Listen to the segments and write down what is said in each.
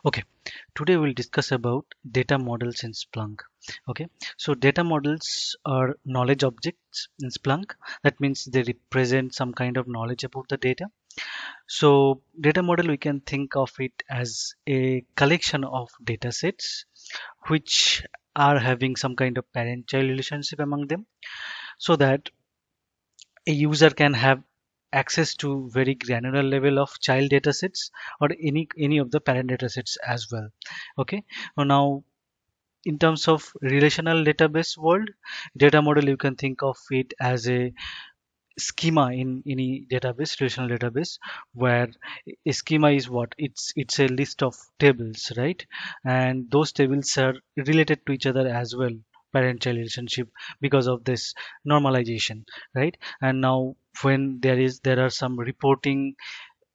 Okay, today we'll discuss about data models in Splunk. Okay, so data models are knowledge objects in Splunk. That means they represent some kind of knowledge about the data. So data model, we can think of it as a collection of data sets which are having some kind of parent-child relationship among them, so that a user can have access to very granular level of child data sets or any of the parent data sets as well. Okay, now in terms of relational database world, data model, you can think of it as a schema in any database, relational database, where a schema is what it's a list of tables, right? And those tables are related to each other as well, parent-child relationship, because of this normalization, right? And now when there are some reporting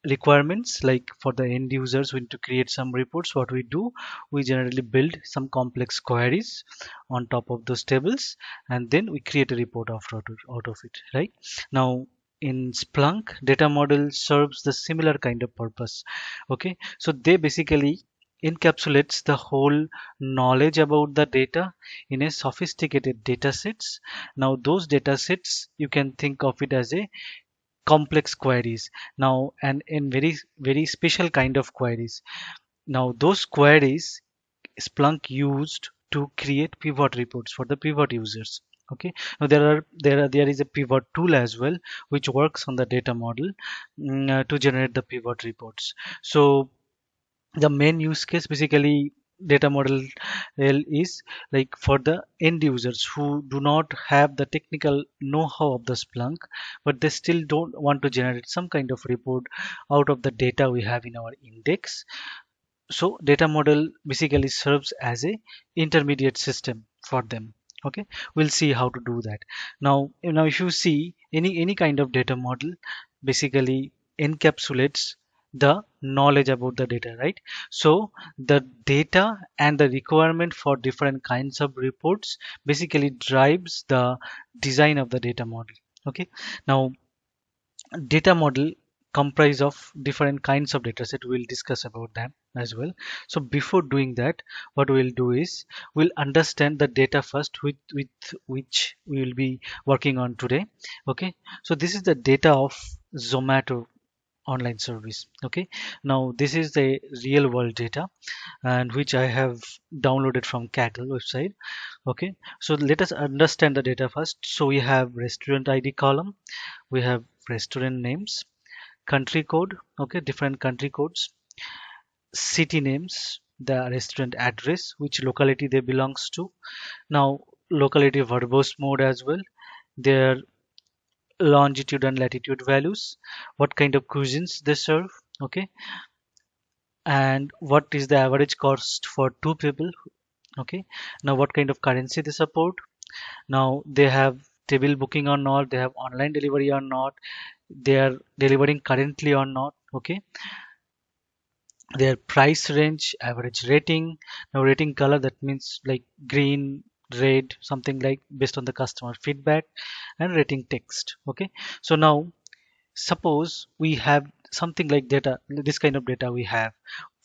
requirements, like for the end users, we need to create some reports. What we do, we generally build some complex queries on top of those tables, and then we create a report out of it, right? Now in Splunk, data model serves the similar kind of purpose. Okay, so they basically encapsulates the whole knowledge about the data in a sophisticated data sets. Now those data sets, you can think of it as a complex queries now, and in very special kind of queries. Now those queries Splunk used to create pivot reports for the pivot users. Okay, now there is a pivot tool as well which works on the data model, to generate the pivot reports. So the main use case, basically, data model is like for the end users who do not have the technical know-how of the Splunk, but they still don't want to generate some kind of report out of the data we have in our index. So data model basically serves as a intermediate system for them. Okay, we'll see how to do that. Now if you see any kind of data model, basically encapsulates the knowledge about the data, right? So the data and the requirement for different kinds of reports basically drives the design of the data model. Okay, now data model comprise of different kinds of data set. We'll discuss about them as well. So before doing that, what we'll do is we'll understand the data first, with which we will be working on today. Okay, so this is the data of Zomato online service. Okay, now this is the real world data, and which I have downloaded from Kaggle website. Okay, so let us understand the data first. So we have restaurant ID column, we have restaurant names, country code, okay, different country codes, city names, the restaurant address, which locality they belongs to. Now locality verbose mode as well, their longitude and latitude values, what kind of cuisines they serve, okay, and what is the average cost for two people. Okay, now what kind of currency they support. Now they have table booking or not, they have online delivery or not, they are delivering currently or not. Okay, their price range, average rating. Now rating color, that means like green, red, something like based on the customer feedback, and rating text. Okay, so now suppose we have something like data, this kind of data we have.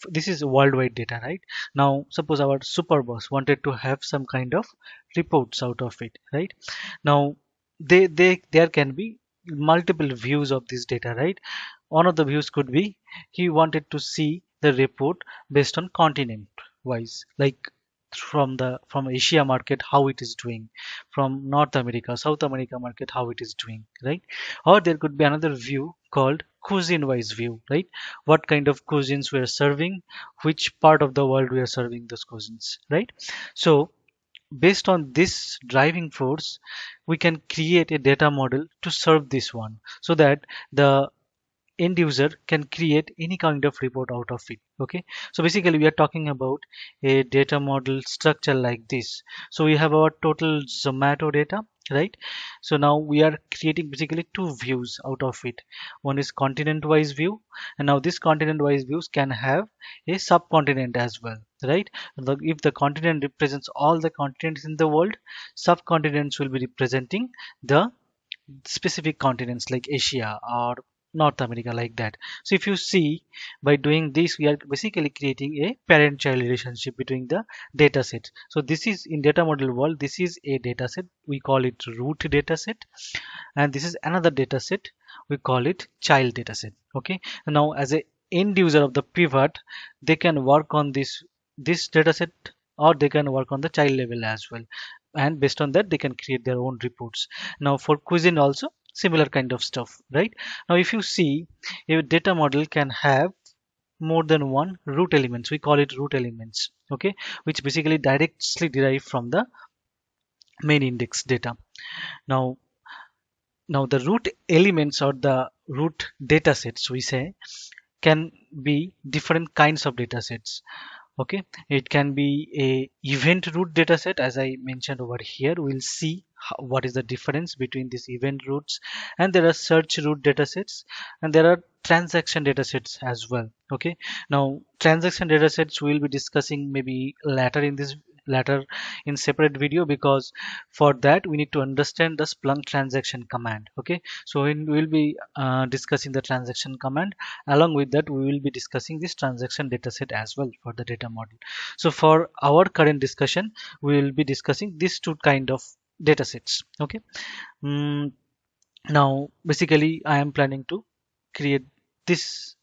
This is worldwide data, right? Now suppose our super boss wanted to have some kind of reports out of it, right? Now there can be multiple views of this data, right? One of the views could be he wanted to see the report based on continent wise, like from Asia market how it is doing, from North America, South America market how it is doing, right? Or there could be another view called cuisine wise view, right? What kind of cuisines we are serving, which part of the world we are serving those cuisines, right? So based on this driving force, we can create a data model to serve this one, so that the end user can create any kind of report out of it. Okay, so basically we are talking about a data model structure like this. So we have our total Zomato data, right? So now we are creating basically two views out of it. One is continent wise view, and now this continent wise views can have a subcontinent as well, right? If the continent represents all the continents in the world, subcontinents will be representing the specific continents like Asia or North America, like that. So if you see, by doing this, we are basically creating a parent-child relationship between the data set. So this is in data model world, this is a data set. We call it root data set, and this is another data set. We call it child data set. Okay. Now, as a end user of the pivot, they can work on this data set, or they can work on the child level as well, and based on that they can create their own reports. Now for cuisine also similar kind of stuff, right? Now if you see, a data model can have more than one root elements. We call it root elements, okay, which basically directly derive from the main index data. Now now the root elements or the root data sets, we say, can be different kinds of data sets. Okay, it can be a event root dataset. As I mentioned over here, we'll see what is the difference between these event roots, and there are search root datasets, and there are transaction datasets as well. Okay, now transaction datasets we'll be discussing maybe later in separate video, because for that we need to understand the Splunk transaction command. Okay, so we'll be discussing the transaction command. Along with that, we will be discussing this transaction dataset as well for the data model. So for our current discussion, we will be discussing these two kind of datasets. Okay. Mm, Now basically I am planning to create this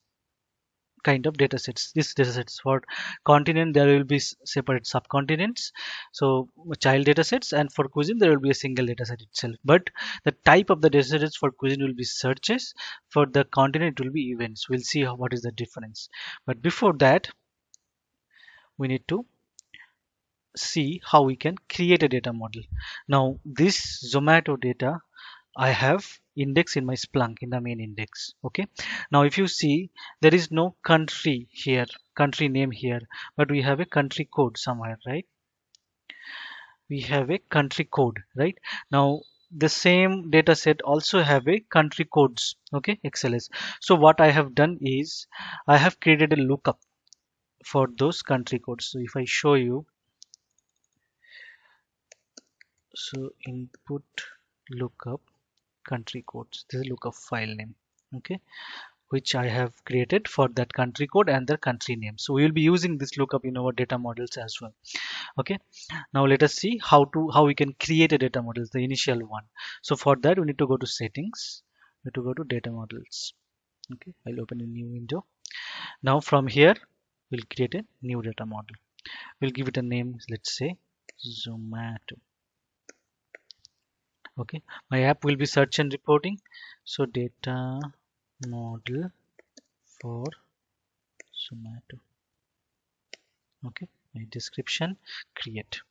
kind of datasets. These datasets for continent, there will be separate subcontinents, so child datasets, and for cuisine there will be a single dataset itself. But the type of the datasets for cuisine will be searches, for the continent it will be events. We'll see what is the difference. But before that, we need to see how we can create a data model. Now this Zomato data I have index in my Splunk in the main index. Okay. Now if you see, there is no country here, country name here, but we have a country code somewhere, right? We have a country code, right? Now the same data set also have a country codes. Okay, XLS. So what I have done is I have created a lookup for those country codes. So if I show you, so input lookup country codes, this is lookup file name. Okay, which I have created for that country code and their country name. So we will be using this lookup in our data models as well. Okay, now let us see how we can create a data model, the initial one. So for that we need to go to settings, we need to go to data models. Okay, I'll open a new window. Now from here we'll create a new data model. We'll give it a name, let's say Zomato. Okay, my app will be search and reporting. So data model for Zomato. Okay, my description, create.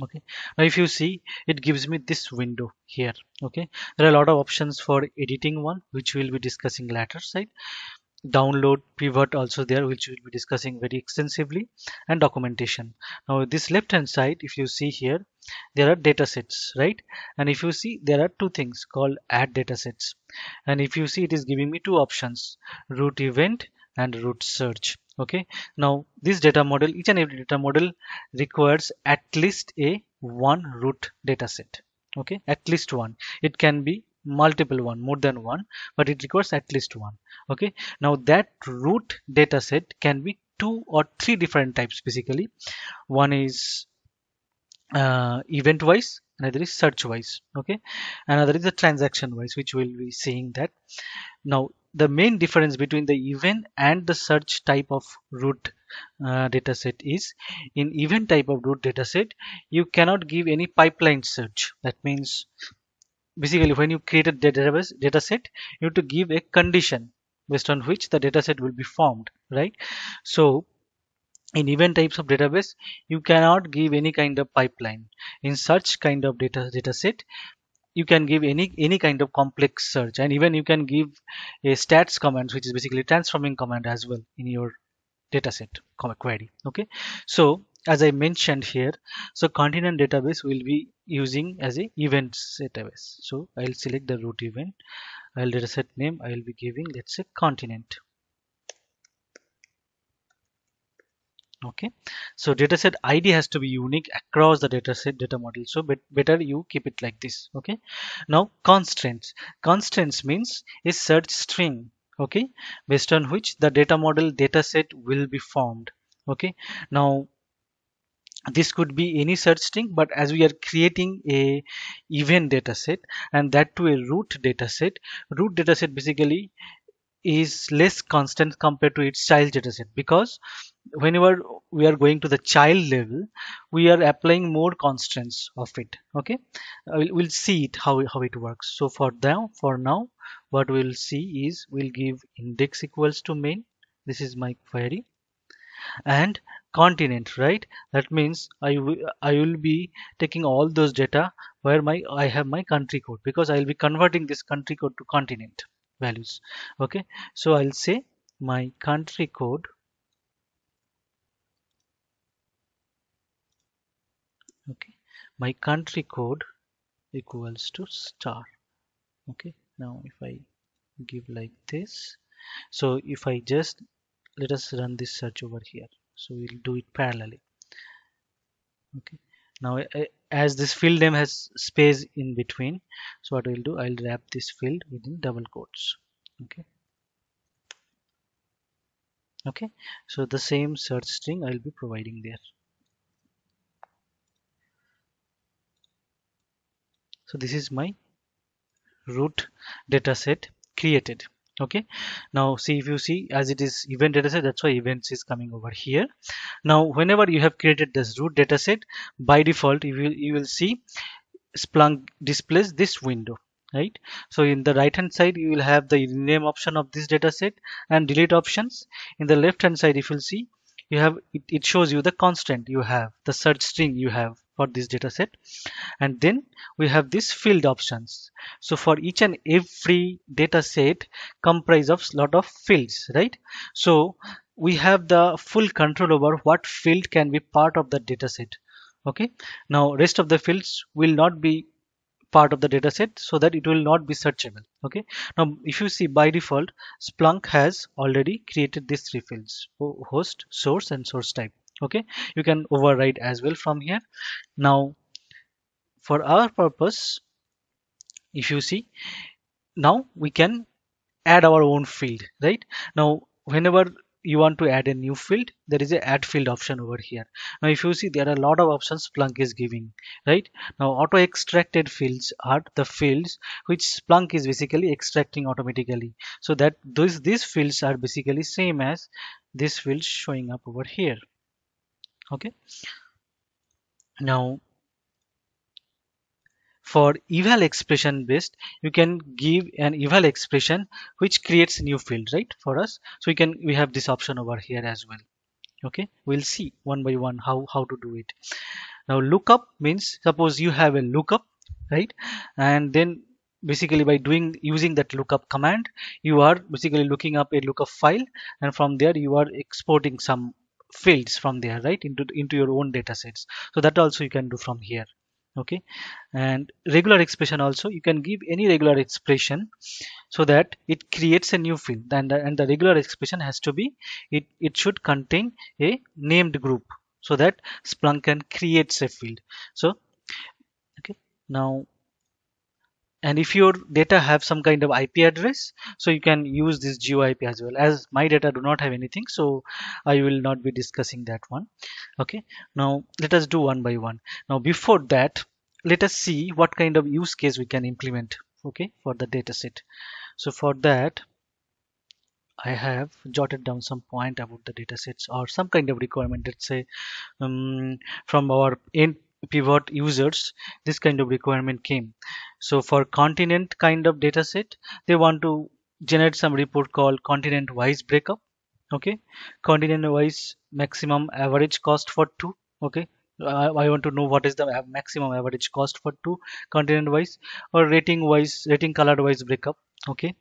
Okay, now if you see, it gives me this window here. Okay, there are a lot of options for editing one, which we'll be discussing later side. Download, pivot also there, which we'll be discussing very extensively, and documentation. Now this left hand side, if you see here, there are data sets, right? And if you see, there are two things called add data sets. And if you see, it is giving me two options, root event and root search. Okay, now this data model, each and every data model requires at least a one root data set. Okay, at least one. It can be multiple one, more than one, but it requires at least one. Okay, now that root data set can be two or three different types basically. One is event wise, another is search wise. Okay, another is the transaction wise, which we'll be seeing that. Now the main difference between the event and the search type of root dataset is, in event type of root dataset you cannot give any pipeline search. That means basically when you create a dataset, you have to give a condition based on which the dataset will be formed, right? So in event types of database, you cannot give any kind of pipeline. In such kind of dataset, you can give any kind of complex search, and even you can give a stats command, which is basically transforming command as well in your dataset query. Okay, so as I mentioned here, so continent database will be using as a events database. So I'll select the root event, I'll dataset name, I'll be giving, let's say, continent. Okay, so dataset ID has to be unique across the dataset data model. So better you keep it like this. Okay, now constraints means a search string, okay, based on which the data model dataset will be formed. Okay, now this could be any search string, but as we are creating a event dataset, and that to a root dataset basically is less constant compared to its child dataset, because whenever we are going to the child level, we are applying more constraints of it. Okay, we'll see it how it works. So for now what we'll see is we'll give index equals to main. This is my query, and continent, right? That means I will be taking all those data where I have my country code, because I will be converting this country code to continent values. Okay, so I'll say my country code. Okay, my country code equals to star. Okay, now if I give like this, so if I just let us run this search over here, so we'll do it parallelly. Okay, now as this field name has space in between, so what I'll do, I'll wrap this field within double quotes. Okay, okay, so the same search string I'll be providing there. So this is my root dataset created. Okay, now see, if you see, as it is event dataset, that's why events is coming over here. Now whenever you have created this root dataset, by default you will see Splunk displays this window, right? So in the right hand side you will have the rename option of this dataset and delete options. In the left hand side, if you'll see, you have it shows you the constant you have, the search string you have for this dataset, and then we have these field options. So for each and every data set comprise of lot of fields, right? So we have the full control over what field can be part of the data set. Okay, now rest of the fields will not be part of the data set, so that it will not be searchable. Okay, now if you see, by default Splunk has already created these three fields: host, source, and source type. Okay, you can override as well from here. Now for our purpose, if you see, now we can add our own field, right? Now whenever you want to add a new field, there is a add field option over here. Now if you see, there are a lot of options Splunk is giving, right? Now auto extracted fields are the fields which Splunk is basically extracting automatically, so that these fields are basically same as this field showing up over here. Okay, now for eval expression based, you can give an eval expression which creates a new field, right, for us. So we have this option over here as well. Okay, we'll see one by one how to do it. Now lookup means, suppose you have a lookup, right? And then basically by using that lookup command, you are basically looking up a lookup file, and from there you are exporting some fields from there, right, into your own data sets. So that also you can do from here. Okay, and regular expression also, you can give any regular expression so that it creates a new field, and the regular expression has to be, it should contain a named group, so that Splunk can create a field. So okay, now, and if your data have some kind of IP address, so you can use this GeoIP as well. As my data do not have anything, so I will not be discussing that one. Okay, now let us do one by one. Now before that, let us see what kind of use case we can implement, okay, for the data set. So for that, I have jotted down some point about the data sets or some kind of requirement. Let's say from our end pivot users, this kind of requirement came. So for continent kind of data set, they want to generate some report called continent wise breakup. Okay, continent wise maximum average cost for two. Okay, I want to know what is the maximum average cost for two continent wise, or rating color wise breakup. Okay,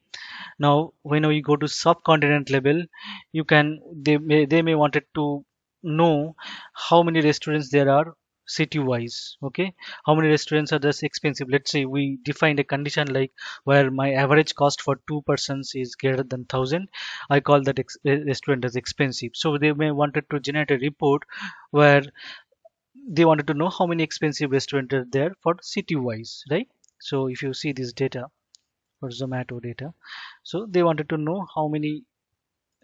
now when we go to subcontinent level, they may wanted to know how many restaurants there are city wise. Okay, how many restaurants are just expensive? Let's say we defined a condition like where my average cost for two persons is greater than 1,000. I call that restaurant as expensive. So they may wanted to generate a report where they wanted to know how many expensive restaurants are there for city wise, right? So if you see this data for Zomato data, so they wanted to know how many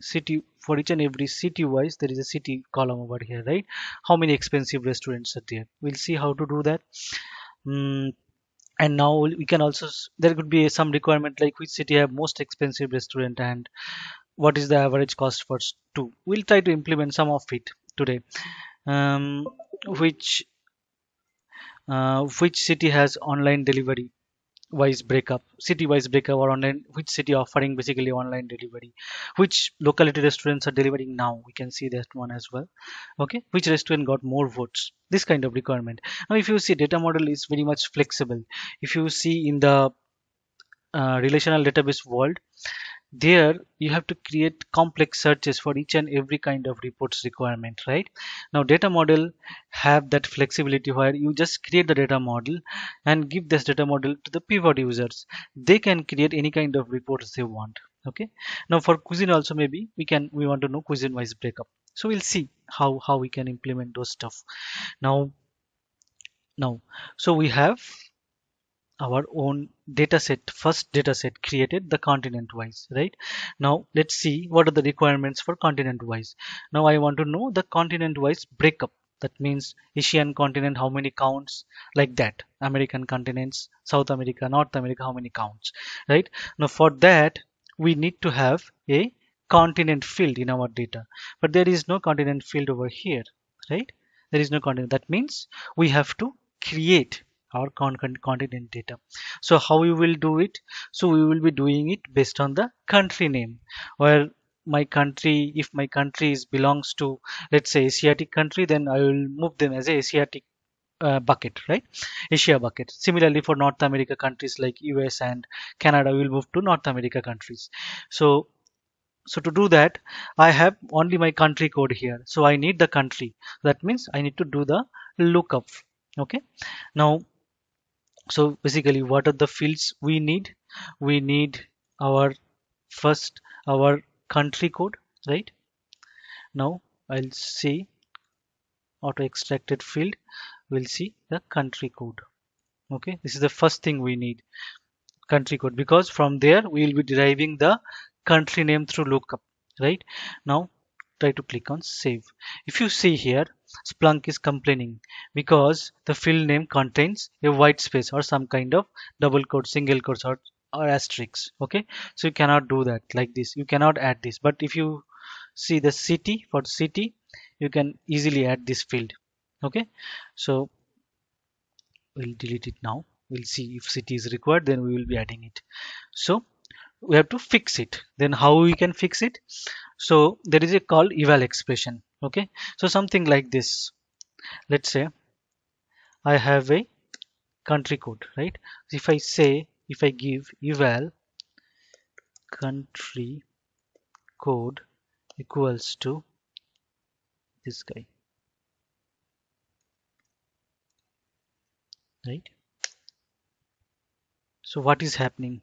city, for each and every city wise there is a city column over here, right? How many expensive restaurants are there? We'll see how to do that. Mm, and now we can also there could be some requirement like which city have most expensive restaurant and what is the average cost for two. We'll try to implement some of it today. um, which which city has online delivery wise breakup, city wise breakup, or online, which city offering basically online delivery, which locality restaurants are delivering now, we can see that one as well. Okay, which restaurant got more votes, this kind of requirement. Now if you see, data model is very much flexible. If you see in the relational database world, there you have to create complex searches for each and every kind of reports requirement, right? Now data model have that flexibility where you just create the data model and give this data model to the pivot users. They can create any kind of reports they want. Okay, now for cuisine also, maybe we want to know cuisine wise breakup, so we'll see how we can implement those stuff. Now now so we have our own data set, first data set created the continent wise, right? Now let's see what are the requirements for continent wise. Now I want to know the continent wise breakup. That means Asian continent, how many counts, like that. American continents, South America, North America, how many counts, right? Now for that we need to have a continent field in our data, but there is no continent field over here, right? There is no continent. That means we have to create our continent data. So how we will do it? So we will be doing it based on the country name, where my country, if my country is belongs to, let's say, Asiatic country, then I will move them as a Asiatic bucket, right? Asia bucket. Similarly for North America countries like US and Canada, we will move to North America countries. So so to do that, I have only my country code here, so I need the country. That means I need to do the lookup. Okay, now, so basically what are the fields we need? We need our first, our country code, right? Now I'll see auto extracted field, we'll see the country code. Okay, this is the first thing we need, country code, because from there we will be deriving the country name through lookup, right? Now try to click on save. If you see here, Splunk is complaining because the field name contains a white space or some kind of double quote, single quotes, or asterisks. Okay, so you cannot do that like this, you cannot add this. But if you see the city, for city you can easily add this field. Okay, so we'll delete it now. We'll see if city is required, then we will be adding it. So we have to fix it. Then how we can fix it? So there is a called eval expression. Okay, so something like this. Let's say I have a country code, right? If I say, if I give eval country code equals to this guy, right? So what is happening?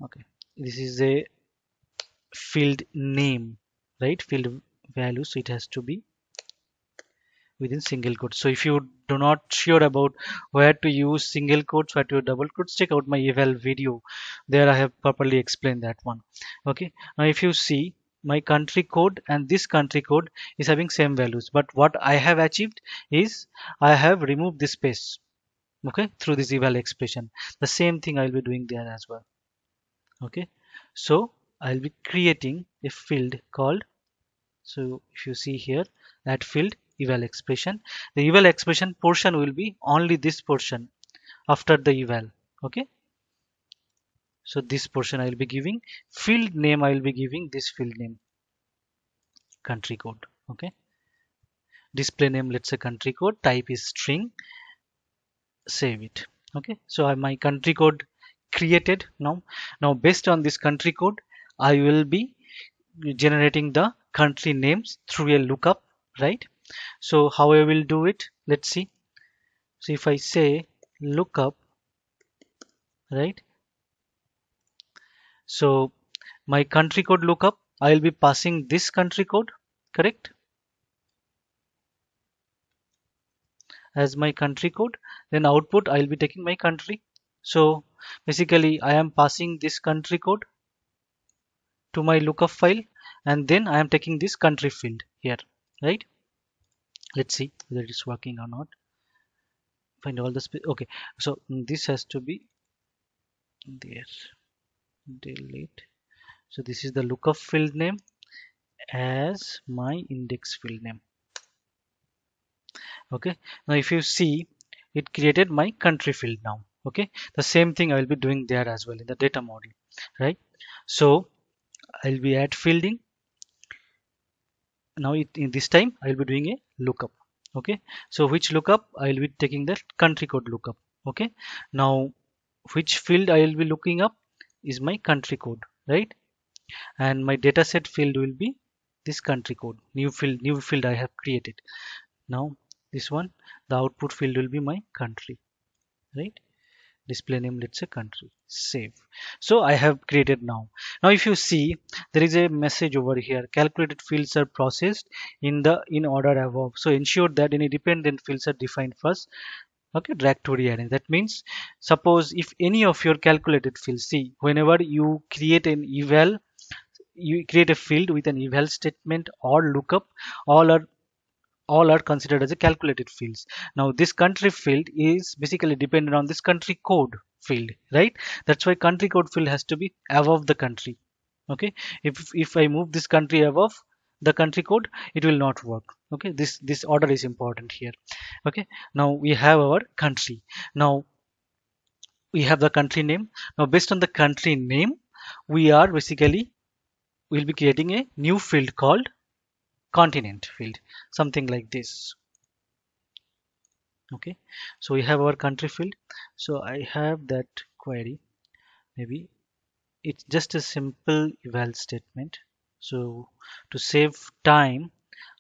Okay, this is a field name, right? Field value, so it has to be within single quotes. So if you do not sure about where to use single quotes, where to use double quotes, check out my eval video. There I have properly explained that one. Okay, now if you see, my country code and this country code is having same values, but what I have achieved is I have removed this space, okay, through this eval expression. The same thing I'll be doing there as well. Okay, so I'll be creating a field called, so if you see here, that field eval expression, the eval expression portion will be only this portion after the eval. Okay, so this portion I will be giving, field name I will be giving this field name, country code. Okay, display name, let's say country code, type is string, save it. Okay, so I have my country code created. Now based on this country code, I will be generating the country names through a lookup, right? So how I will do it, let's see. So if I say lookup, right, so my country code lookup, I will be passing this country code, correct, as my country code. Then output, I will be taking my country. So basically I am passing this country code to my lookup file, and then I am taking this country field here, right? Let's see whether it is working or not. Find all the space. Okay, so this has to be there. Delete. So this is the lookup field name as my index field name. Okay, now if you see, it created my country field now. Okay, the same thing I will be doing there as well in the data model, right? So I'll be add fielding. Now in this time I will be doing a lookup. Okay, so which lookup, I will be taking the country code lookup. Okay, now which field I will be looking up is my country code, right? And my dataset field will be this country code, new field I have created. Now this one, the output field will be my country, right? Display name, let's say country. Save. So I have created now if you see, there is a message over here, calculated fields are processed in order above, so ensure that any dependent fields are defined first. Okay, drag to rearrange. That means suppose if any of your calculated fields, see, whenever you create an eval, you create a field with an eval statement or lookup, all are all are considered as a calculated fields. Now this country field is basically dependent on this country code field, right? That's why country code field has to be above the country. Okay, if I move this country above the country code, it will not work. Okay, this order is important here. Okay, now we have our country. Now we have the country name. Now based on the country name, we are basically will be creating a new field called continent field, something like this. Okay, so we have our country field. So I have that query, maybe it's just a simple eval statement. So to save time,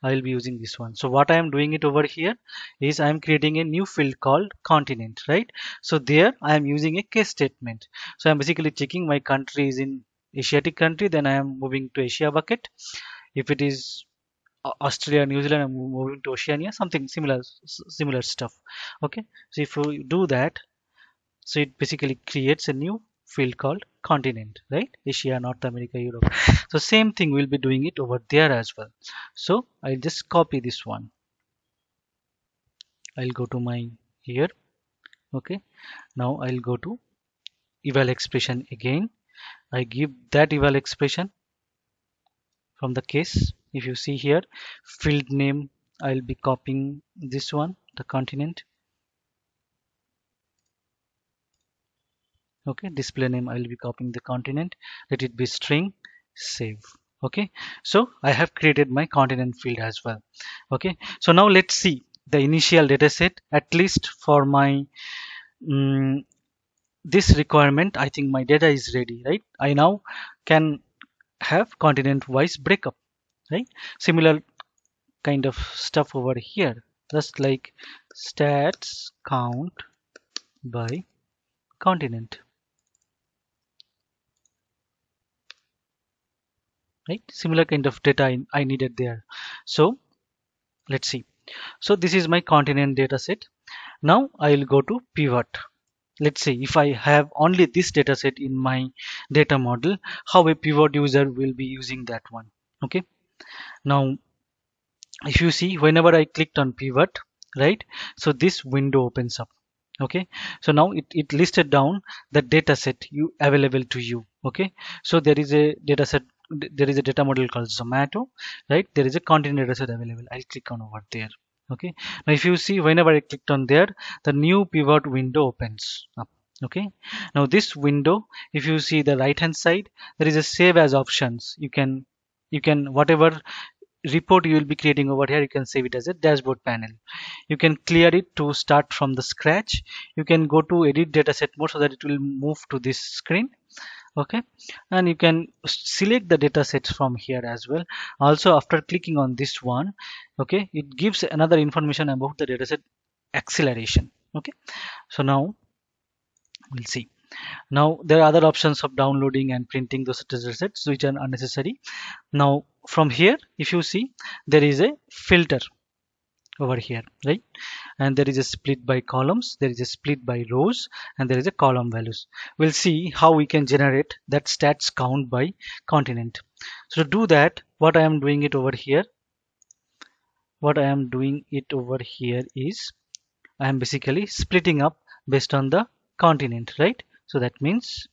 I will be using this one. So what I am doing it over here is I am creating a new field called continent, right? So there I am using a case statement. So I'm basically checking my country is in Asiatic country, then I am moving to Asia bucket. If it is Australia, New Zealand, I'm moving to Oceania, something similar stuff. Okay, so if you do that, so it basically creates a new field called continent, right? Asia, North America, Europe. So same thing, we'll be doing it over there as well. So I'll just copy this one. I'll go to my here. Okay, now I'll go to eval expression again. I give that eval expression from the case. If you see here, field name, I'll be copying this one, the continent. Okay, display name, I'll be copying the continent, let it be string, save. Okay, so I have created my continent field as well. Okay, so now let's see the initial data set, at least for my this requirement. I think my data is ready, right? I now can have continent wise breakup, right? Similar kind of stuff over here, just like stats count by continent, right? Similar kind of data I needed there. So let's see. So this is my continent data set. Now I will go to pivot. Let's see if I have only this data set in my data model, how a pivot user will be using that one. Okay, now if you see, whenever I clicked on pivot, right, so this window opens up. Okay, so now it listed down the data set you available to you. Okay, so there is a data set, there is a data model called Zomato, right? There is a continent data set available. I'll click on over there. Okay, now if you see, whenever I clicked on there, the new pivot window opens up. Okay, now this window, if you see the right hand side, there is a save as options. You can whatever report you will be creating over here, you can save it as a dashboard panel. You can clear it to start from the scratch. You can go to edit dataset mode so that it will move to this screen. Okay, and you can select the data sets from here as well. Also, after clicking on this one, okay, it gives another information about the dataset acceleration. Okay, so now we'll see. Now there are other options of downloading and printing those data sets which are unnecessary. Now from here, if you see, there is a filter over here, right? And there is a split by columns, there is a split by rows, and there is a column values. We'll see how we can generate that stats count by continent. So to do that, what I am doing it over here is I am basically splitting up based on the continent, right? So that means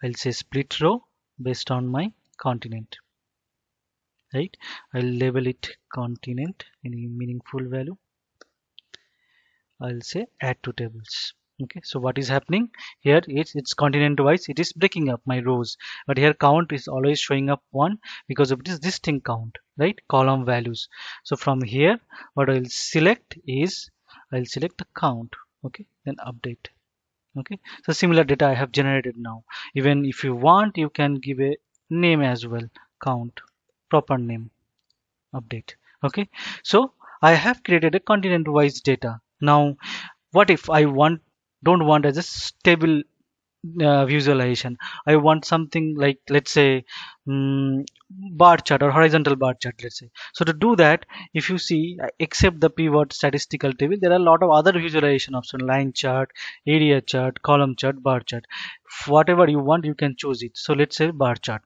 I'll say split row based on my continent, right? I'll label it continent, any meaningful value. I'll say add to tables. Okay, so what is happening here is it's continent wise, it is breaking up my rows, but here count is always showing up 1 because of this distinct count, right? Column values. So from here, what I'll select is I'll select the count. Okay, then update. Okay, so similar data I have generated now. Even if you want, you can give a name as well, count, proper name, update. Okay, so I have created a continent wise data. Now what if I don't want as a stable visualization? I want something like, let's say, bar chart or horizontal bar chart, let's say. So to do that, if you see, except the pivot statistical table, there are a lot of other visualization options: line chart, area chart, column chart, bar chart. Whatever you want, you can choose it. So let's say bar chart.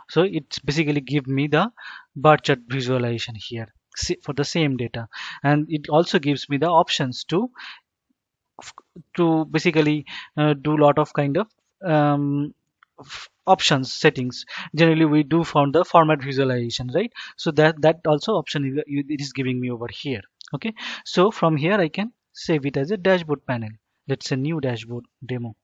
So it's basically give me the bar chart visualization here for the same data, and it also gives me the options to basically do lot of kind of options settings. Generally we do from the format visualization, right? So that also option it is giving me over here. Okay, so from here I can save it as a dashboard panel. Let's say new dashboard demo,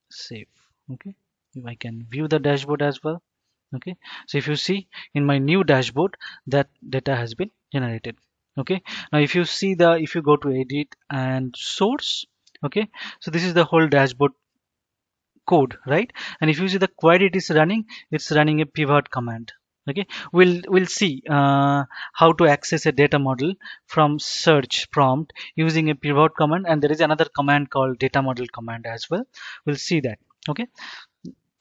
save. Okay, if I can view the dashboard as well. Okay, so if you see in my new dashboard, that data has been generated. Okay, now if you go to edit and source, okay, so this is the whole dashboard code, right? And if you see the query it is running, it's running a pivot command. Okay, we'll see how to access a data model from search prompt using a pivot command, and there is another command called data model command as well. We'll see that. Okay,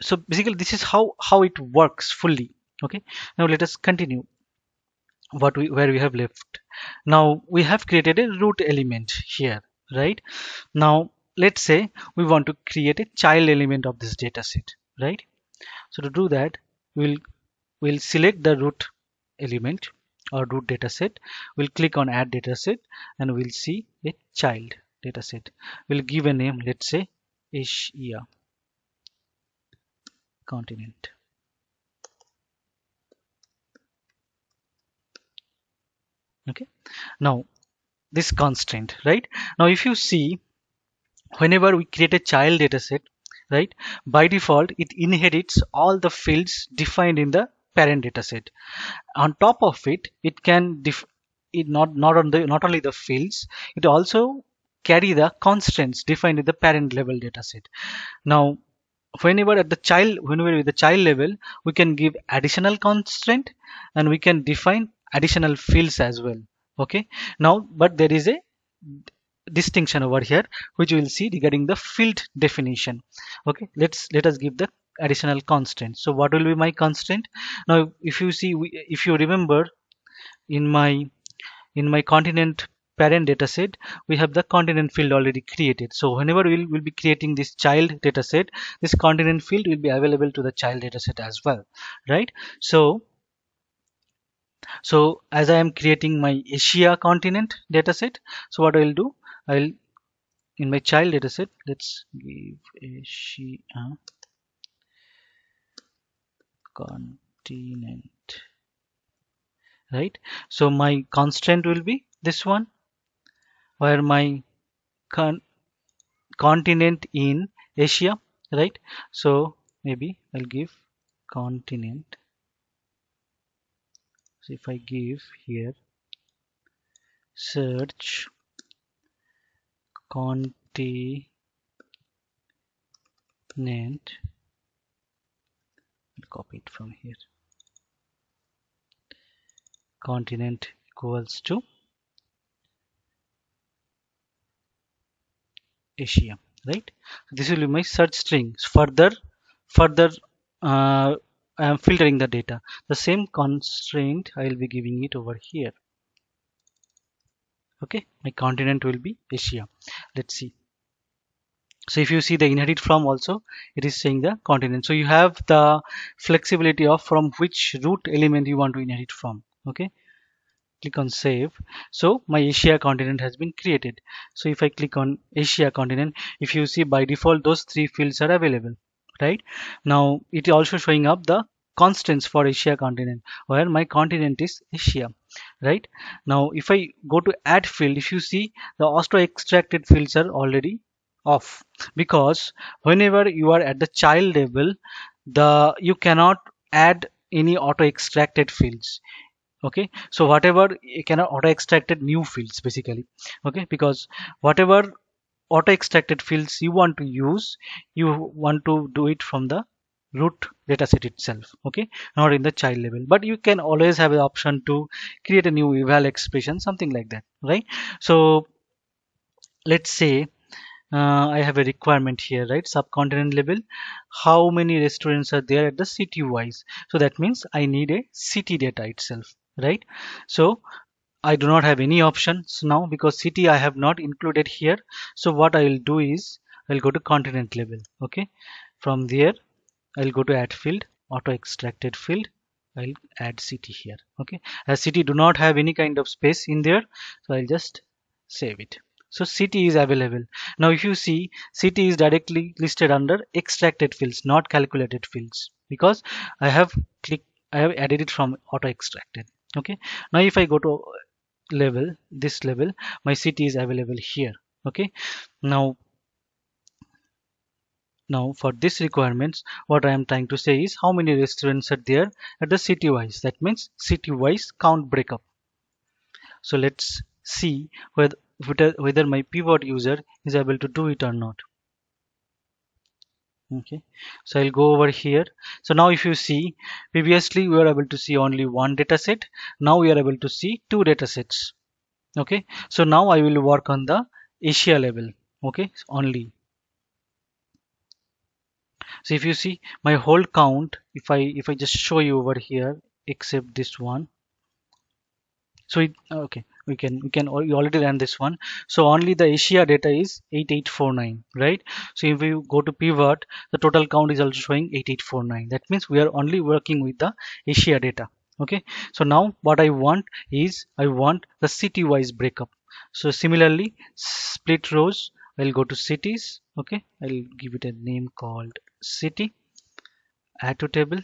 so basically this is how it works fully. Okay, now let us continue where we have left. Now we have created a root element here, right? Now let's say we want to create a child element of this data set, right? So to do that, we'll select the root element or root data set. We'll click on add data set, and we'll see a child data set. We'll give a name, let's say Asia continent. Okay, now this constraint, right? Now if you see, whenever we create a child data set, right, by default it inherits all the fields defined in the parent data set. On top of it, it can it not only the fields, it also carry the constraints defined in the parent level data set. Now whenever with the child level, we can give additional constraint, and we can define additional fields as well. Okay, now but there is a distinction over here which we will see regarding the field definition. Okay, let us give the additional constant. So what will be my constant? Now if you see, if you remember, in my continent parent data set, we have the continent field already created. So whenever we'll be creating this child data set, this continent field will be available to the child data set as well, right? So as I am creating my Asia continent data set, so what I will do, I'll in my child data set, let's give Asia continent, right? So my constant will be this one, where my con continent in Asia, right? So maybe I'll give continent. So if I give here search continent, copy it from here, continent equals to Asia, right? This will be my search string. Further, I am filtering the data. The same constraint I will be giving it over here. Okay, my continent will be Asia. Let's see. So if you see the inherit from also, it is saying the continent. So you have the flexibility of from which root element you want to inherit from. Okay, click on save. So my Asia continent has been created. So if I click on Asia continent, if you see by default those three fields are available, right? Now it is also showing up the constants for Asia continent, where my continent is Asia, right? Now if I go to add field, if you see the auto extracted fields are already off, because whenever you are at the child level, you cannot add any auto extracted fields. Okay, so whatever you cannot auto extracted new fields basically. Okay, because whatever auto extracted fields you want to use, you want to do it from the root dataset itself. Okay, not in the child level, but you can always have the option to create a new eval expression, something like that, right? So let's say I have a requirement here, right? Subcontinent level, how many restaurants are there at the city wise? So that means I need a city data itself, right? So I do not have any options now because city I have not included here. So what I will do is I'll go to continent level. Okay, from there I'll go to add field, auto extracted field. I'll add city here. Okay, as city do not have any kind of space in there, so I'll just save it. So city is available. Now if you see, city is directly listed under extracted fields, not calculated fields, because I have added it from auto extracted. Okay, now if I go to level, this level, my city is available here. Okay, now for this requirements, what I am trying to say is how many restaurants are there at the city wise. That means city wise count breakup. So let's see whether my pivot user is able to do it or not. Okay, so I'll go over here. So now if you see, previously we were able to see only one data set. Now we are able to see two data sets. Okay, so now I will work on the Asia level. Okay, only. So if you see my whole count, if I just show you over here, except this one. So okay, we already ran this one. So only the Asia data is 8849, right? So if you go to pivot, the total count is also showing 8849. That means we are only working with the Asia data. Okay, so now what I want is I want the city wise breakup. So similarly, split rows, I'll go to cities. Okay, I'll give it a name called city, add to table.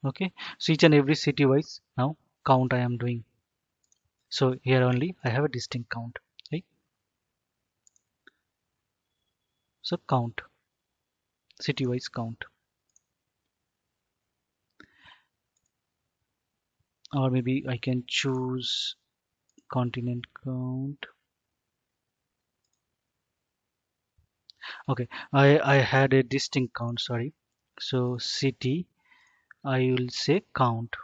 Okay, so each and every city wise now count I am doing. So here only I have a distinct count, right? So count, city wise count, or maybe I can choose continent count. Okay, I had a distinct count, sorry. So city, I will say count,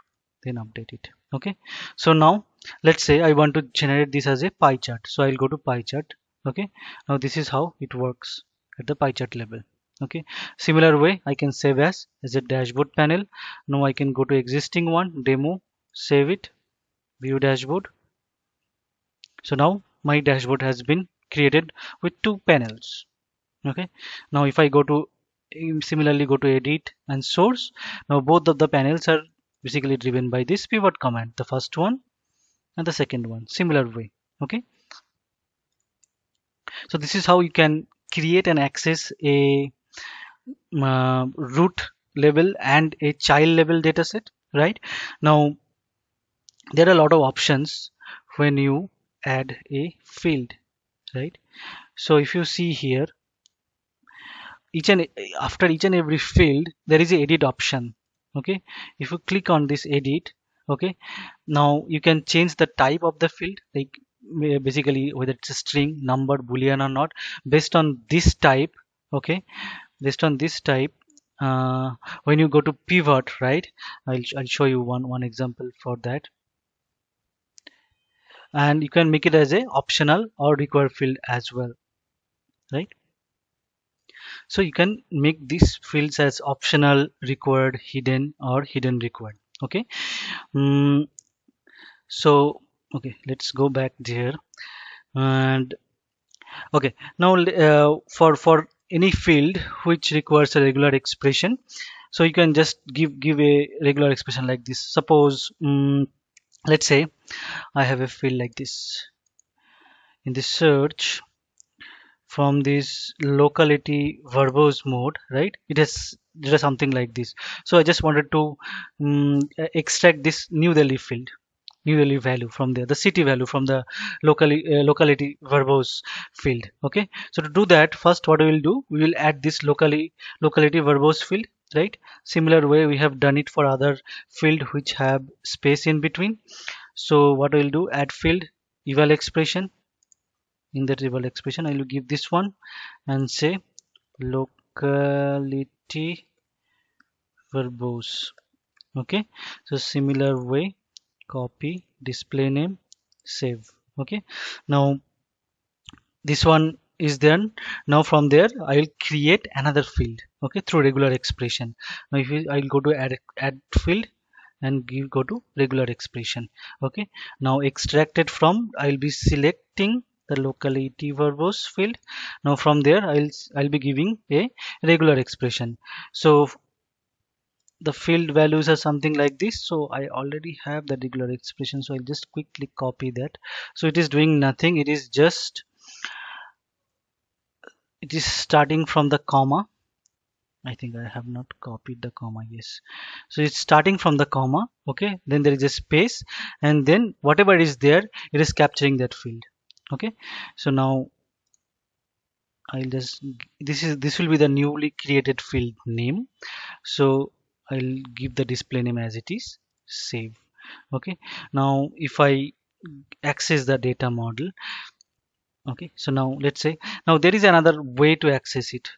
then update it. Okay, so now let's say I want to generate this as a pie chart. So I'll go to pie chart. Okay, now this is how it works at the pie chart level. Okay, similar way I can save as a dashboard panel. Now I can go to existing one, demo, save it, view dashboard. So now my dashboard has been created with two panels. Okay, now if I go to similarly go to edit and source, now both of the panels are basically driven by this pivot command, the first one and the second one, similar way. Okay, so this is how you can create and access a root level and a child level dataset, right? Now there are a lot of options when you add a field, right? So if you see here, after each and every field there is a edit option. Okay, if you click on this edit, okay, now you can change the type of the field, like basically whether it's a string, number, boolean or not, based on this type. Okay, based on this type, uh, when you go to pivot, right, I'll show you one example for that. And you can make it as a optional or required field as well, right? So you can make these fields as optional, required, hidden, or hidden required. Okay. Mm, so okay, let's go back there. And okay, now for any field which requires a regular expression, so you can just give a regular expression like this. Suppose let's say I have a field like this. In the search, from this locality verbose mode, right, it has something like this. So I just wanted to extract this New Delhi field, New Delhi value from there, the city value from the locality verbose field. Okay, so to do that, first what we will do, we will add this locality verbose field, right? Similar way we have done it for other field which have space in between. So what we will do, add field eval expression. In that eval expression I will give this one and say locality verbose. Okay, so similar way, copy, display name, save. Okay, now this one is done. Now from there I will create another field, okay, through regular expression. Now if I'll go to add field and go to regular expression. Okay, now extracted from, I'll be selecting the locality verbose field. Now from there I'll be giving a regular expression. So the field values are something like this. So I already have the regular expression, so I'll just quickly copy that. So it is doing nothing, it is starting from the comma. I think I have not copied the comma. Yes, so it's starting from the comma. Okay, then there is a space, and then whatever is there, it is capturing that field. Okay, so now I'll just, this will be the newly created field name. So I'll give the display name as it is, save. Okay, now if I access the data model, okay, so now let's say, now there is another way to access it.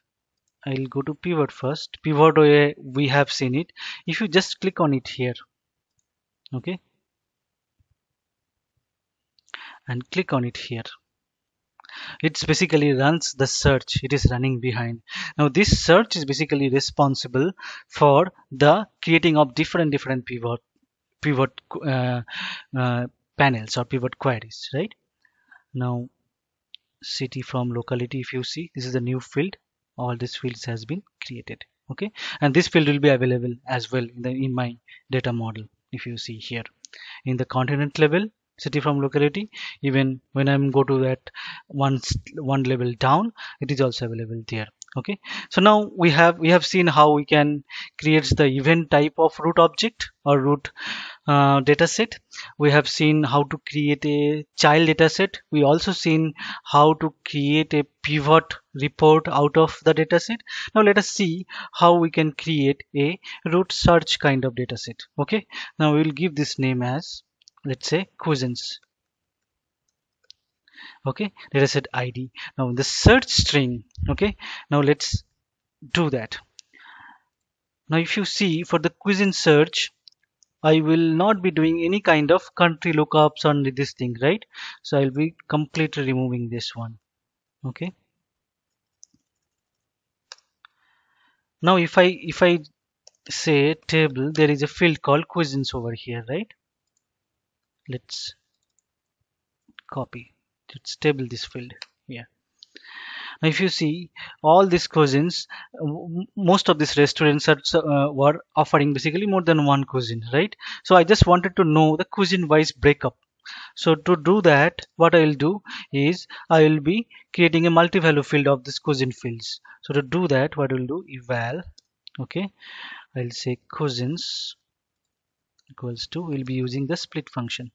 I'll go to pivot first. Pivot way we have seen it. If you just click on it here, okay, and click on it here, it's basically runs the search. It is running behind. Now this search is basically responsible for the creating of different pivot uh, panels or pivot queries, right? Now city from locality, if you see, this is a new field. All these fields has been created. Okay, and this field will be available as well in my data model. If you see here in the continent level, city from locality, even when I'm go to that one level down, it is also available there. Okay, so now we have seen how we can create the event type of root object or root data set. We have seen how to create a child data set. We also seen how to create a pivot report out of the data set. Now let us see how we can create a root search kind of data set. Okay, now we will give this name as, let's say, cuisines. Okay, data set ID. Now the search string. Okay, now let's do that. Now if you see, for the cuisine search, I will not be doing any kind of country lookups on this thing, right? So I'll be completely removing this one. Okay, now if I say table, there is a field called cuisines over here, right? Let's copy, let's table this field here. Now if you see, all these cuisines, most of these restaurants are were offering basically more than one cuisine, right? So I just wanted to know the cuisine wise breakup. So to do that, what I will do is I will be creating a multi-value field of this cuisine fields. So to do that, what I will do, eval, okay, I'll say cuisines equals to, we'll be using the split function,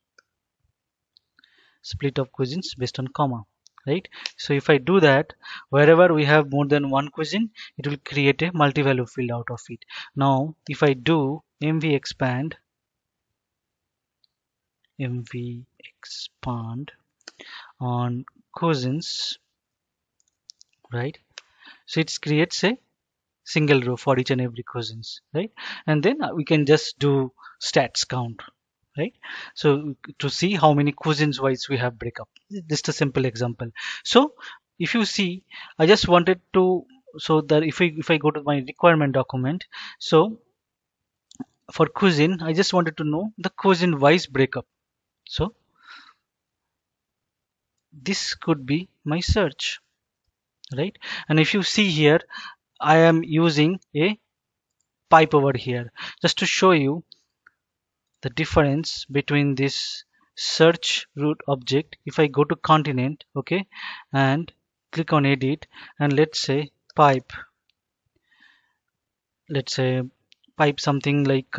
split of cuisines based on comma, right? So if I do that, wherever we have more than one cuisine, it will create a multi-value field out of it. Now if I do mv expand on cousins, right? So it creates a single row for each and every cousins, right? And then we can just do stats count, right? So to see how many cousins wise we have breakup, just a simple example. So if you see, I just wanted to, so that if I go to my requirement document, so for cousin I just wanted to know the cousin wise breakup. So this could be my search, right? And if you see here, I am using a pipe over here just to show you the difference between this search root object. If I go to continent, okay, and click on edit, and let's say pipe, let's say pipe something like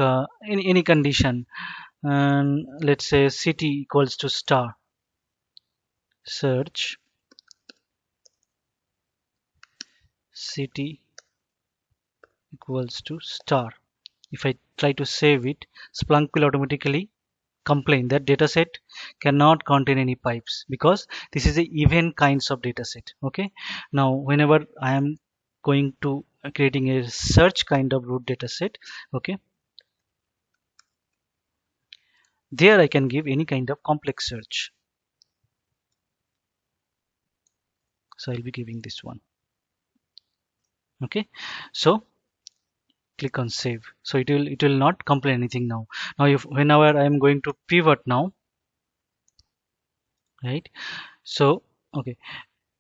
any condition, and let's say city equals to star, search city equals to star. If I try to save it, Splunk will automatically complain that dataset cannot contain any pipes because this is a event kinds of dataset. Okay, now whenever I am going to creating a search kind of root dataset, okay, there I can give any kind of complex search. So I'll be giving this one. Okay, so click on save. So it will not complain anything now. Now if whenever I am going to pivot now, right? So okay,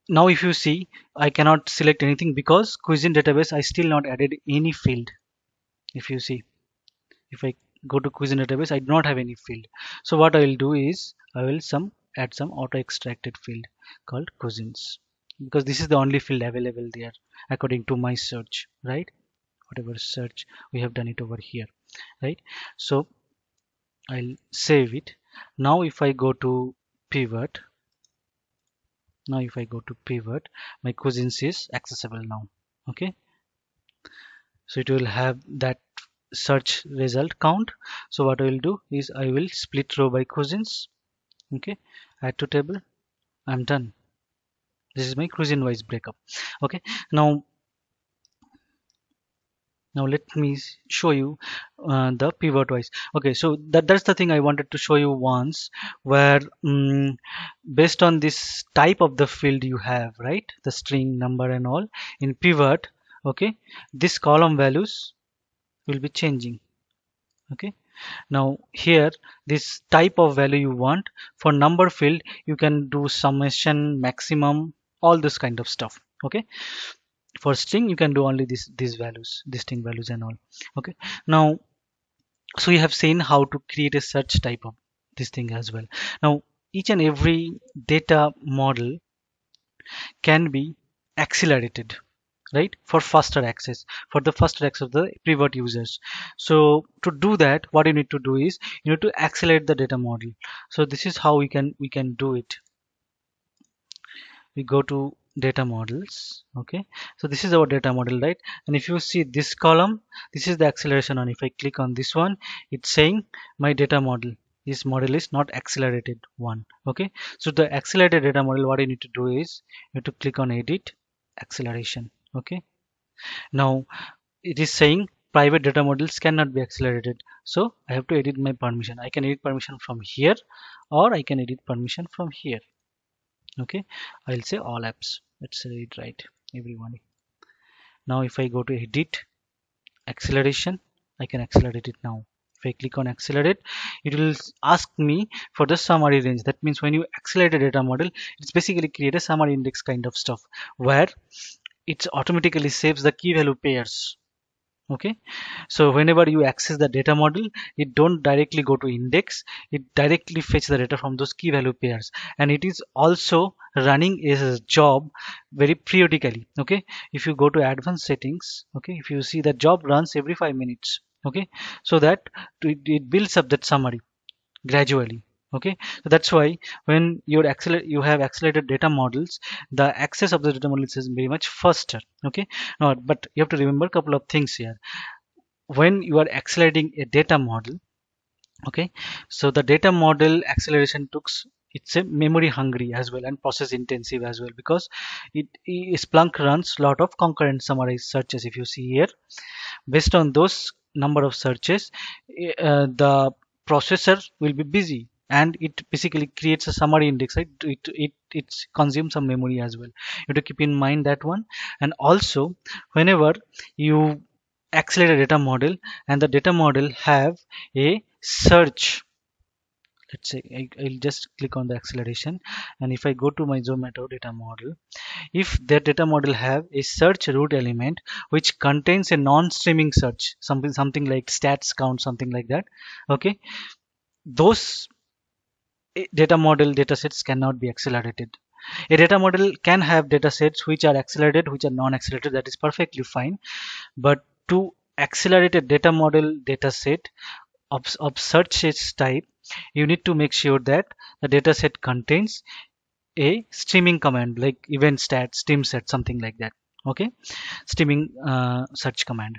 now if you see, I cannot select anything because cuisine database I still not added any field. If you see, if I go to cuisine database, I do not have any field. So what I will do is I will add some auto extracted field called cuisines, because this is the only field available there according to my search, right? Whatever search we have done it over here, right? So I'll save it. Now if I go to pivot, my cousins is accessible now. Okay, so it will have that search result count. So what I will do is I will split row by cousins. Okay, add to table. I'm done. This is my cousin wise breakup. Okay, now let me show you the pivot wise. Okay, so that's the thing I wanted to show you once, where based on this type of the field you have, right, the string, number and all, in pivot, okay, this column values will be changing. Okay, now here this type of value you want, for number field you can do summation, maximum, all this kind of stuff. Okay, for string you can do only these values, distinct values and all. Okay, now so you have seen how to create a search type of this thing as well. Now each and every data model can be accelerated, right, for faster access, for the faster access of the pivot users. So to do that, what you need to do is you need to accelerate the data model. So this is how we can do it. We go to data models. Okay, so this is our data model, right? And if you see this column, this is the acceleration on. If I click on this one, it's saying my data model, this model is not accelerated one. Okay, so the accelerated data model, what you need to do is you need to click on edit acceleration. Okay, now it is saying private data models cannot be accelerated, so I have to edit my permission. I can edit permission from here, or I can edit permission from here. Okay, I'll say all apps. Let's say it right, everyone. Now if I go to edit acceleration, I can accelerate it now. If I click on accelerate, it will ask me for the summary range. That means when you accelerate a data model, it's basically create a summary index kind of stuff, where it automatically saves the key value pairs. Okay, so whenever you access the data model, it don't directly go to index, it directly fetch the data from those key value pairs, and it is also running as a job very periodically. Okay, if you go to advanced settings, okay, if you see that job runs every 5 minutes. Okay, so that it builds up that summary gradually. Okay, so that's why when you have accelerated data models, the access of the data models is very much faster. Okay, now but you have to remember a couple of things here. When you are accelerating a data model, okay, so the data model acceleration it's a memory hungry as well and process intensive as well, because Splunk runs lot of concurrent summarized searches. If you see here, based on those number of searches, the processor will be busy and it basically creates a summary index, right? It consumes some memory as well. You have to keep in mind that one. And also, whenever you accelerate a data model and the data model have a search, let's say I'll just click on the acceleration, and if I go to my Zomato data model, if that data model have a search root element which contains a non-streaming search, something like stats count, something like that, okay, those data model datasets cannot be accelerated. A data model can have datasets which are accelerated, which are non-accelerated, that is perfectly fine. But to accelerate a data model dataset of search type, you need to make sure that the dataset contains a streaming command like event stat, stream set, something like that. Okay, streaming search command.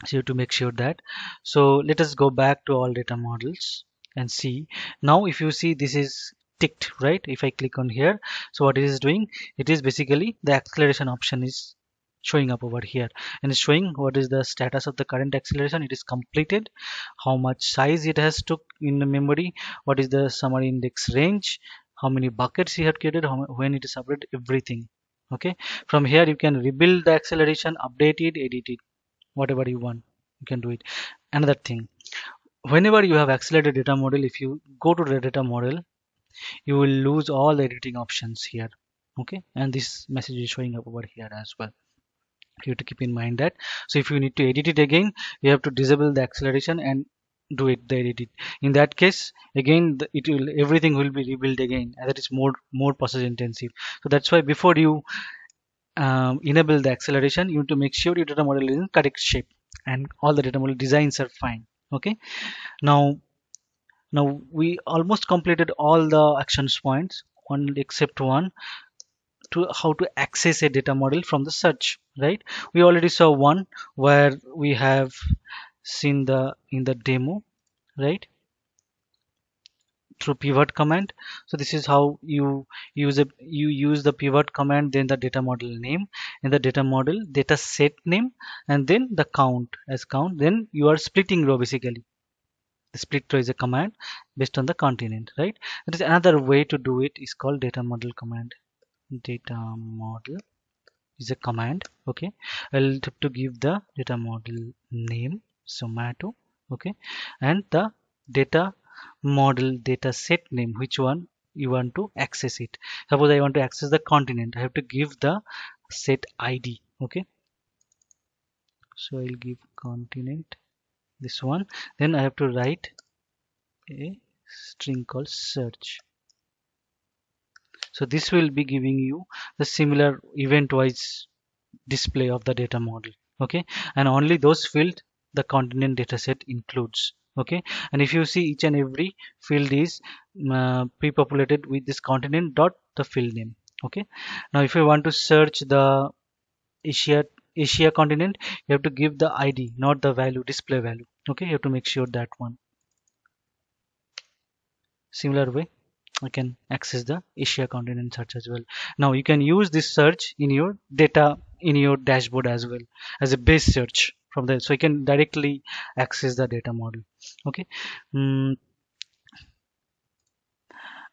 So you have to make sure that. So let us go back to all data models and see. Now if you see, this is ticked, right? If I click on here, so what it is doing, it is basically the acceleration option is showing up over here, and it's showing what is the status of the current acceleration. It is completed, how much size it has took in the memory, what is the summary index range, how many buckets you have created, when it is updated, everything. Okay, from here you can rebuild the acceleration, update it, edit it, whatever you want, you can do it. Another thing, whenever you have accelerated data model, if you go to the data model, you will lose all the editing options here. Okay, and this message is showing up over here as well. You have to keep in mind that. So if you need to edit it again, you have to disable the acceleration and do it, the edit it. In that case, again, everything will be rebuilt again, and that is more process intensive. So that's why before you enable the acceleration, you need to make sure your data model is in correct shape and all the data model designs are fine. Okay, now we almost completed all the actions points, one except one, to how to access a data model from the search, right? We already saw one where we have seen the in the demo, right, through pivot command. So this is how you use the pivot command, then the data model name, and the data model data set name, and then the count as count, then you are splitting row. Basically the split row is a command based on the continent, right? That is another way to do it, is called data model command. Data model is a command. Okay, I'll have to give the data model name Zomato. Okay, and the data model data set name, which one you want to access it. Suppose I want to access the continent, I have to give the set ID. Okay, so I'll give continent, this one, then I have to write a string called search. So this will be giving you the similar event wise display of the data model. Okay, and only those fields the continent dataset includes. Okay, and if you see, each and every field is pre-populated with this continent dot the field name. Okay, now if you want to search the Asia continent, you have to give the ID, not the value, display value. Okay, you have to make sure that one. Similar way I can access the Asia continent search as well. Now you can use this search in your data, in your dashboard as well, as a base search from there, so you can directly access the data model. Okay, and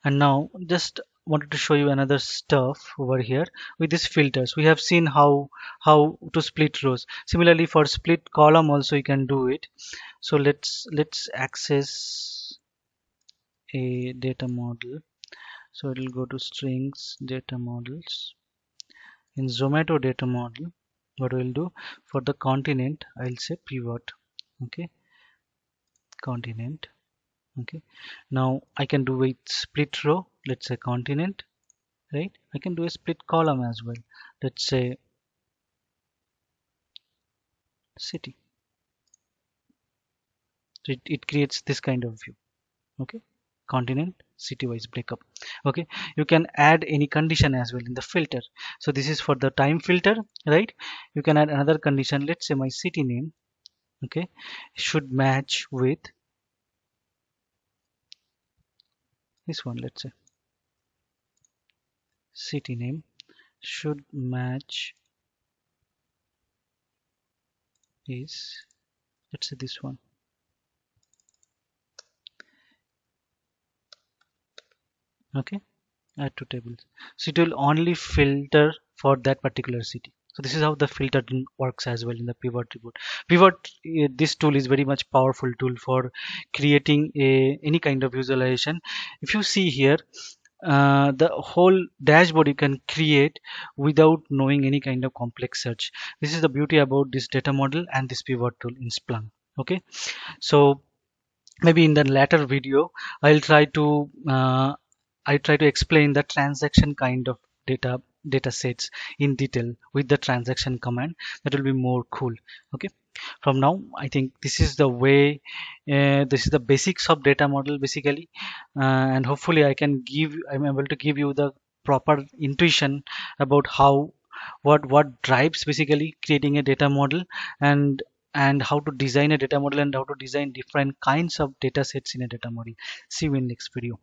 now just wanted to show you another stuff over here with these filters. We have seen how to split rows. Similarly for split column also you can do it. So let's access a data model. So it will go to strings data models. In Zomato data model, what we'll do, for the continent I'll say pivot. Okay, continent. Okay, now I can do with split row, let's say continent, right? I can do a split column as well, let's say city. So it creates this kind of view. Okay, continent city wise breakup. Okay, you can add any condition as well in the filter. So this is for the time filter, right? You can add another condition, let's say my city name, okay, should match with this one, let's say city name should match is, let's say this one. Okay, add to tables. So it will only filter for that particular city. So this is how the filter works as well in the pivot report. Pivot, this tool is very much powerful tool for creating any kind of visualization. If you see here, the whole dashboard you can create without knowing any kind of complex search. This is the beauty about this data model and this pivot tool in Splunk. Okay, so maybe in the later video I'll try to explain the transaction kind of data sets in detail with the transaction command. That will be more cool. Okay, from now I think this is the way, this is the basics of data model basically, and hopefully I'm able to give you the proper intuition about how what drives basically creating a data model, and how to design a data model and how to design different kinds of data sets in a data model. See you in next video.